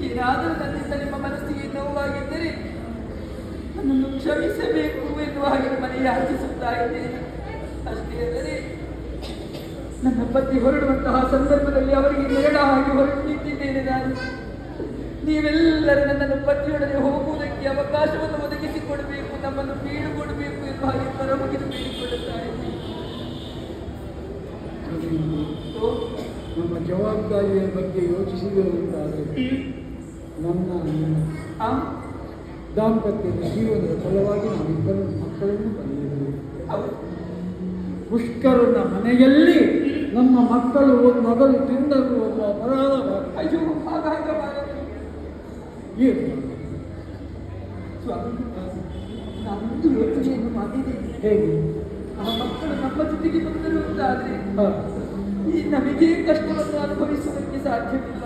ಏನಾದರೂ ನನ್ನಿಂದ ನಿಮ್ಮ ಮನಸ್ಸಿಗೆ ನೋವಾಗಿದ್ದರೆ ನನ್ನನ್ನು ಕ್ಷಮಿಸಬೇಕು ಎನ್ನುವ ಹಾಗೆ ಮನೆ ಯಾಚಿಸುತ್ತಾ ಇದ್ದೇನೆ. ಅಷ್ಟೇ ಅಲ್ಲದೆ ನನ್ನ ಪತಿ ಹೊರಡುವಂತಹ ಸಂದರ್ಭದಲ್ಲಿ ಅವರಿಗೆ ನೇರ ಹಾಗೆ ಹೊರಟು ನಿಂತಿದ್ದೇನೆ ನಾನು. ನೀವೆಲ್ಲರೂ ನನ್ನನ್ನು ಪತಿಯೊಡನೆ ಹೋಗುವುದಕ್ಕೆ ಅವಕಾಶವನ್ನು ಒದಗಿಸಿಕೊಡಬೇಕು, ನಮ್ಮನ್ನು ಬೀಳುಕೊಡಬೇಕು ಎನ್ನುವ ಹಾಗೆ ಹೊರಮುಗಿದು ಬೀಳಿಕೊಳ್ಳುತ್ತಾ ಇದ್ದೀನಿ. ನಮ್ಮ ಜವಾಬ್ದಾರಿಯ ಬಗ್ಗೆ ಯೋಚಿಸಿರುವುದಾದರೆ ನನ್ನ ದಾಂಪತ್ಯದ ಜೀವನದ ಫಲವಾಗಿ ನಾವಿಬ್ಬರು ಮಕ್ಕಳನ್ನು ಪಡೆಯಬೇಕು. ಪುಷ್ಕರನ ಮನೆಯಲ್ಲಿ ನಮ್ಮ ಮಕ್ಕಳು ಮಗಳು ತಿಂದರು ಒಬ್ಬ ಅಪರಾಧ. ಅಯ್ಯೋ ಹಾಗಾಗ ಸ್ವಾಮಿ, ನಾನೊಂದು ಯೋಚನೆಯನ್ನು ಮಾಡಿದ್ದೇನೆ. ಹೇಗೆ? ಆ ಮಕ್ಕಳು ನಮ್ಮ ಜೊತೆಗೆ ಬಂದರು ಅಂತಾದ್ರೆ ಈ ನಮಗೆ ಕಷ್ಟವನ್ನು ಅನುಭವಿಸುವುದಕ್ಕೆ ಸಾಧ್ಯವಿಲ್ಲ.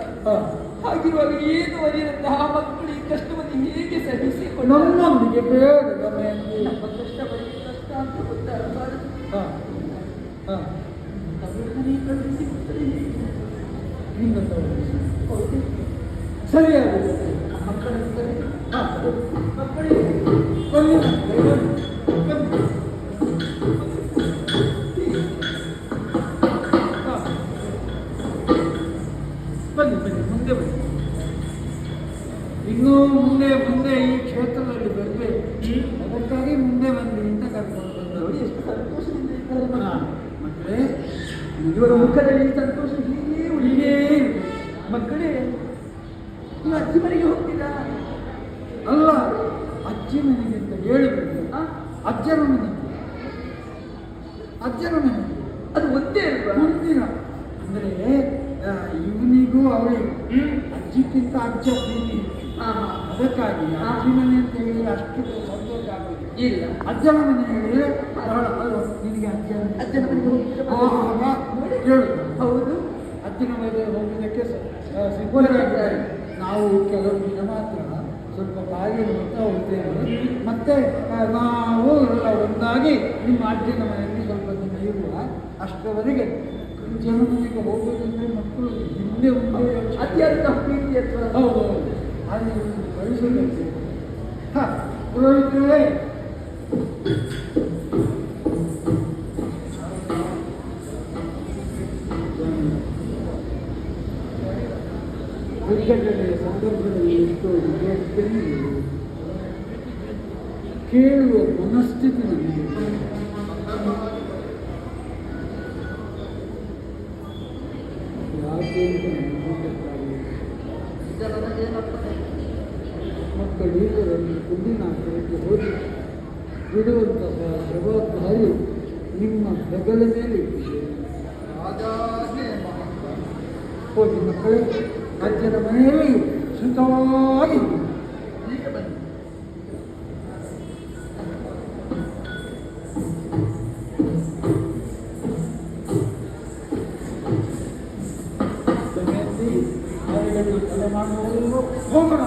ಹಾಗಿರುವಾಗ ಏನು ಅರಿಯದಂತಹ ಆ ಮಕ್ಕಳು ಈ ಕಷ್ಟವನ್ನು ಹೇಗೆ ಸಹಿಸಿಕೊಂಡು ನಮ್ಮೊಂದಿಗೆ ಬೇಡ ನಮ್ಮ ಕಷ್ಟ ಬರೀ ಕಷ್ಟ ಅಂತ ಗೊತ್ತಾಗಬಾರದು. ಹೌದು, ಸರಿಯಾಗಿದೆ. ಮಕ್ಕಳಿಗೆ ಬನ್ನಿ ಮುಂದೆ ಬನ್ನಿ. ಇನ್ನೂ ಮುಂದೆ ಮುಂದೆ ಈ ಕ್ಷೇತ್ರದಲ್ಲಿ ಬರಬೇಕು, ಅದಕ್ಕಾಗಿ ಮುಂದೆ ಬನ್ನಿ ಅಂತ ಕರ್ಕೊಂಡು ಬಂದರು. ನೋಡಿ ಎಷ್ಟು ಸಂತೋಷದಿಂದ ಇದ್ದಾರೆ ಮಕ್ಕಳೇ. ಇವರ ಮುಖದಲ್ಲಿ ಸಂತೋಷ ಹೀಗೆ ಮಕ್ಕಳೇ. ನೀವು ಅಜ್ಜಿ ಮನೆಗೆ ಹೋಗ್ತೀರಾ? ಅಲ್ಲ, ಅಜ್ಜಿ ಮನೆಗೆ ಅಂತ ಹೇಳಿಬಿಟ್ಟು ಅಜ್ಜನ ಮನೆ. ಅಜ್ಜನ ಮನೆ ಅದು ಒಂದೇ ಅಲ್ವಾ? ಮುಂದಿನ ಅಂದರೆ ಇವನಿಗೂ ಅವಳಿಗೂ ಅಜ್ಜಿಗಿಂತ ಅಜ್ಜ ಪ್ರೀತಿ. ಅದಕ್ಕಾಗಿ ಅಜ್ಜಿ ಮನೆ ಅಂತ ಹೇಳಿದ್ರೆ ಅಷ್ಟು ಸಂತೋಷ ಆಗೋದು ಇಲ್ಲ. ಅಜ್ಜನ ಮನೆ ಹೇಳಿದ್ರೆ ನಿನಗೆ ಅಜ್ಜನ ಮನೆಗೆ ಹೋಗ್ತೀರಾ? ಕೇಳು. ಹೌದು, ಅಜ್ಜನ ಮನೆಗೆ ಹೋಗೋದಕ್ಕೆ ಸಿದ್ಧರಾಗಿದ್ದಾರೆ. ನಾವು ಕೆಲವು ದಿನ ಮಾತ್ರ ಸ್ವಲ್ಪ ಕಾರ್ಯ ನೋಡ್ತಾ ಹೋಗ್ತೇವೆ. ಮತ್ತೆ ನಾವು ಎಲ್ಲ ಒಂದಾಗಿ ನಿಮ್ಮ ಅಜ್ಜನ ಮನೆಯಲ್ಲಿ ಸ್ವಲ್ಪ ದಿನ ಇರುವ ಅಷ್ಟರವರೆಗೆ ಜನ ಮನೆಗೆ ಹೋಗೋದಂದ್ರೆ ಮಕ್ಕಳು ಹಿಂದೆ ಮುಂದೆ ಅತ್ಯಂತ ಪ್ರೀತಿ ಅಥವಾ ಹೌದು ಹಾಗೆ ಕಳಿಸಬೇಕು. ಪುರೋಹಿತರೇ, ಬಿಡುಗಡೆಯ ಸಂದರ್ಭದಲ್ಲಿ ಎಷ್ಟೋ ವಿದ್ಯಾರ್ಥಿಗಳು ಕೇಳುವ ಮನಸ್ಥಿತಿ ನನಗೆ. ಯಾಕೆ ಅಂತ ಮಕ್ಕಳು ಇದರಲ್ಲಿ ಮುಂದಿನ ಹಂತಕ್ಕೆ ಹೋಗಿ ಬಿಡುವಂತಹ ಜವಾಬ್ದಾರಿ ನಿಮ್ಮ ಹೆಗಲ ಮೇಲೆ ಹೋಗಿ ಮಕ್ಕಳೇ ಅಜ್ಜನ ಮನೆಯಲ್ಲಿ ಸುಖವಾಗಿ ತಲೆ ಮಾಡುವುದನ್ನು ಹೋಗೋಣ.